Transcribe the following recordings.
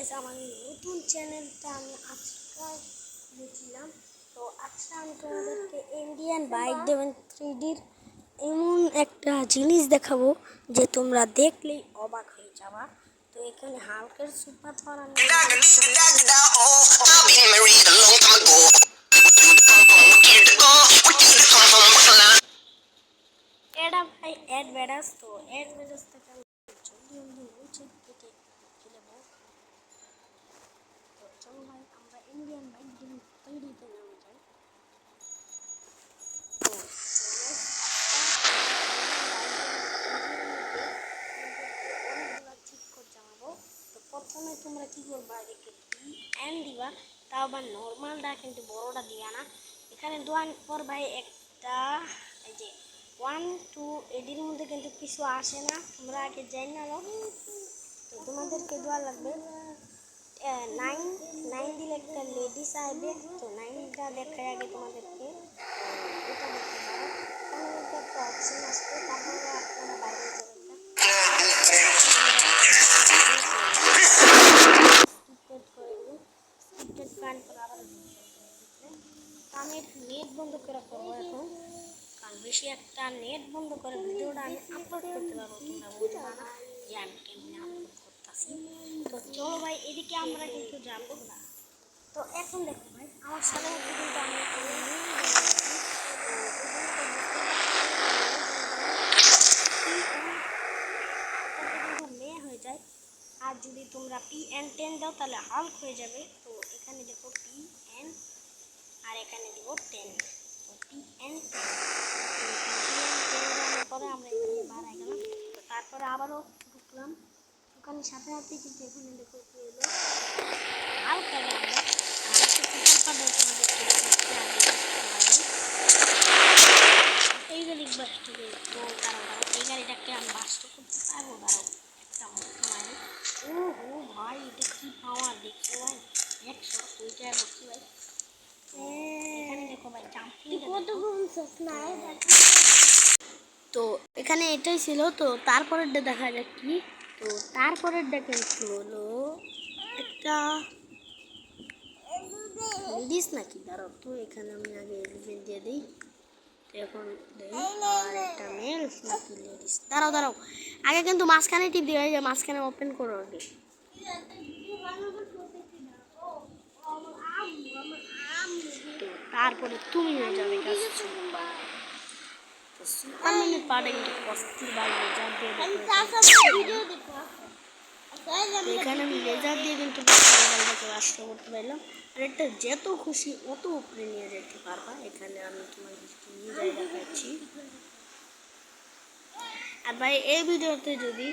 Guys, আমার নতুন চ্যানেলটা আমি আজকে দিয়েছিলাম। তো আজকে আমি তোমাদেরকে ইন্ডিয়ান বাইক দেবেন 3Dর এমন একটা জিনিস দেখাবো যে তোমরা দেখলেই অবাক হয়ে যাবা। তো এখানে হালকের সুপার পাওয়ার এটা ভাই অ্যাডভার্টাইজ। তো অ্যাডভার্টাইজ থেকে আমি জলদি নিচে থেকে খেলবো। তো চলো ভাই, আমরা ইন্ডিয়ান বাইক দেবেন 3Dতে নামে যাই। তো প্রথমে তোমরা কি করবা, এদিকে PN দিবা, তাও আবার নর্মালটা, কিন্তু বড়টা দিবা না। এখানে দোয়ার পর ভাই একটা এই যে 1 2 এটির মধ্যে কিন্তু কিছু আসে না, তোমরা আগে যাই না। তো তোমাদেরকে দেওয়া লাগবে 9 দিলে একটা লেডিস আসবে। তো 9টা দেখায় আগে তোমাদেরকে, এটা দেখতে পারো। এখানে একটা অপশন আসবে, তারপরে আপনারা বাইরে যাবেন। আমি নেট বন্ধ করে করবো এখন, কারণ বেশি একটা নেট বন্ধ করে ভিডিওটা আমি আপলোড করতে পারবো, তোমরা বুঝবা না যে আমি কেমনি আপলোড করতেছি। তো চলো ভাই, এদিকে আমরা কিন্তু যাবো না। তো এখন দেখো ভাই, আমার সাথে কিন্তু আমি মেয়ে হয়ে যায়। আর যদি তোমরা PN10 দাও তাহলে হাল্ক হয়ে যাবে। তো এখানে দেখো PN, আর এখানে দিব 10। তো PN10 দেওয়ার পরে আমরা এখানে বাড়াই গেলাম। তো তারপরে আবারও ঢুকলাম, ঢুকানোর সাথে সাথে কিন্তু এখানে দেখো কি হলো, হাল্ক হয়ে গেল। এই যে লিখবা স্টোরে। তো দাঁড়াও, এই গাড়িটাকে আমি বাস্তব করতে পারবো। দাঁড়াও একটা মারি। ও ভাই, এটা কি পাওয়ার দেখছো ভাই, 120 টাকা করছি ভাই। এখানে দেখো ভাই, তো এখানে এটাই ছিল। তো তারপরেরটা দেখা যাক কি। তো তারপরেরটা কিন্তু হলো একটা লেডিস নাকি, দাঁড়াও। তো এখানে আমি আগে এলিফেন্ট দিয়ে দিই। এখন আর একটা মেল নাকি লেডিস, দাঁড়াও আগে কিন্তু মাঝখানে টিপ দিয়ে, যে মাঝখানে ওপেন করো আগে। তো তারপরে তুমি হয়ে যাবে সুপার মিনিট পার্টে কিন্তু অস্থির ভাই লেজার দিয়ে এখানে আমি লেজার দিয়ে কিন্তু রাস্তা করতে পারলাম। আর এটা যত খুশি অত উপরে নিয়ে যেতে পারবা। এখানে আমি তোমাকে নিয়ে যাই দেখাচ্ছি। আর ভাই, এই ভিডিওতে যদি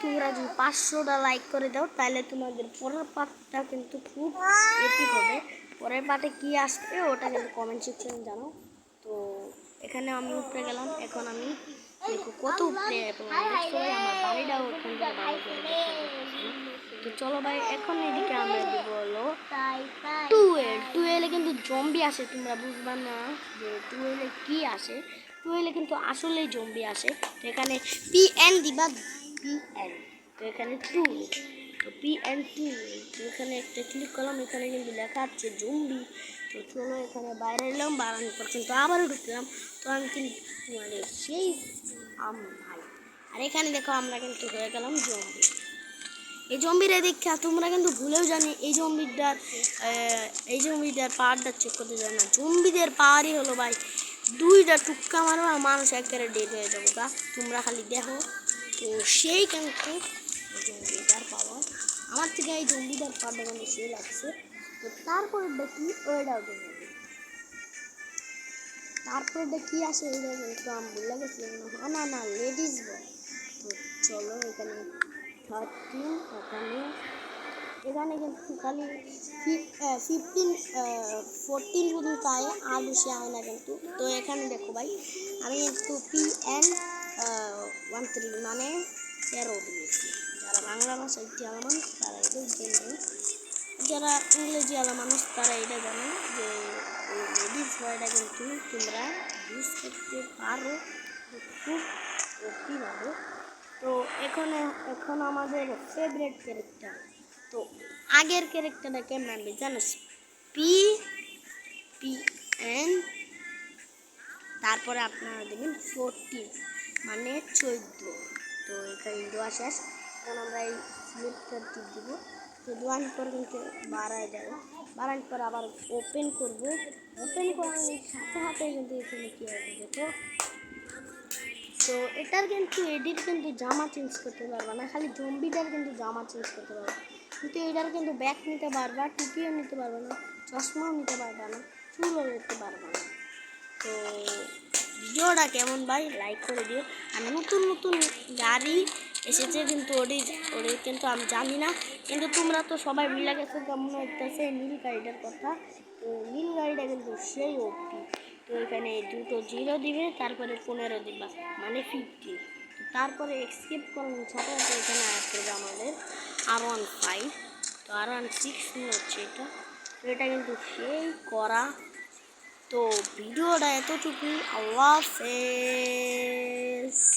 তোমরা 500টা লাইক করে দাও, তাহলে তোমাদের পরের পার্টটা কিন্তু খুব এপিক হবে। পরের পার্টে কি আসবে ওটা কিন্তু কমেন্ট সেকশনে জানাও। তো এখানে আমি উপরে গেলাম, এখন আমি দেখো কত উপরে আমার বাড়িটাও ওখান থেকে ভালো করে দেখা যাচ্ছে। তো চলো ভাই, এখন এদিকে আমরা দিব হলো 12 কিন্তু জম্বি আসে, তোমরা বুঝবা না যে 12 কি আসে। 12 কিন্তু আসলেই জম্বি আসে। তো এখানে PN দিবা, PN। তো এখানে 2, তো PN2। তো এখানে একটা ক্লিক করলাম, এখানে কিন্তু লেখা আছে জম্বি। তো চলো এখানে বাইরে এলাম, বাড়ানোর পর কিন্তু আবারও ঢুকলাম। তো আমি কিন্তু মানে সেই ভাই, আর এখানে দেখো আমরা কিন্তু হয়ে গেলাম জম্বি। এই জম্বির দীক্ষা তোমরা কিন্তু ভুলেও জানি, এই জম্বিটার পাওয়ারটা চেক করতে যায় না। জম্বিদের পাওয়ারই হলো ভাই 2টা টুক্কা মারো আর মানুষ একেবারে ডেড হয়ে যাবো গা। তোমরা খালি দেখো। তো সেই কিন্তু জম্বিটার পাওয়ার, আমার থেকে এই জম্বিটার পাওয়ারটা কিন্তু সেই লাগছে। তো তারপরে দেখি ওইটাও জম্বি, তারপরে দেখি আসে ওইটা কিন্তু আমি ভুলে গেছি না লেডিস বয়। তো চলো এখানে 13, এখানে কিন্তু খালি 15 14 পর্যন্ত আয়, আর বেশি আয় না কিন্তু। তো এখানে দেখো ভাই, আমি কিন্তু PN13 মানে 13 দিয়েছি। যারা বাংলা ভাষা আলা মানুষ তারা এটাই জানে, যারা ইংরেজি আলা মানুষ তারা এটা জানে যে এই লেডিস ভয়টা কিন্তু তোমরা ইউজ করতে পারো খুব কীভাবে। তো এখন আমাদের ফেভারিট ক্যারেক্টার তো আগের ক্যারেক্টারটা কেমন আনবে জানিস? পি পি এন, তারপরে আপনারা দেবেন 14 মানে 14। তো এখানে দেওয়া শেষ। এখন আমরা এই সিলেক্টর টিপ দিব। তো দেওয়ার পর কিন্তু বাড়ায় যাবে, বাড়ানোর পর আবার ওপেন করব। ওপেন করার সাথে সাথে কিন্তু এখানে কী হবে দেখো। তো এটার কিন্তু এডিট কিন্তু জামা চেঞ্জ করতে পারবা না, খালি জম্বিটার কিন্তু জামা চেঞ্জ করতে পারবা, কিন্তু এটার কিন্তু ব্যাগ নিতে পারবা, টুপিও নিতে পারবা না, চশমাও নিতে পারবা না, চুলও নিতে পারবা না। তো ভিডিওটা কেমন ভাই লাইক করে দিও। আর নতুন নতুন গাড়ি এসেছে কিন্তু ওটি কিন্তু আমি জানি না, কিন্তু তোমরা তো সবাই মিলে গেছো কেমন হইতেছে নীল গাড়িটার কথা। তো নীল গাড়িটা কিন্তু সেই ওপি। তো এখানে দুটো 0 দিবে, তারপরে 15 দিবা মানে 50। তারপরে এক্সকেপ করানোর সাথে সাথে এখানে অ্যাড করবে আমাদের R15। তো R16 হচ্ছে এটা। তো এটা কিন্তু সেই করা। তো ভিডিওটা এতটুকুই, আল্লাহ হাফেজ।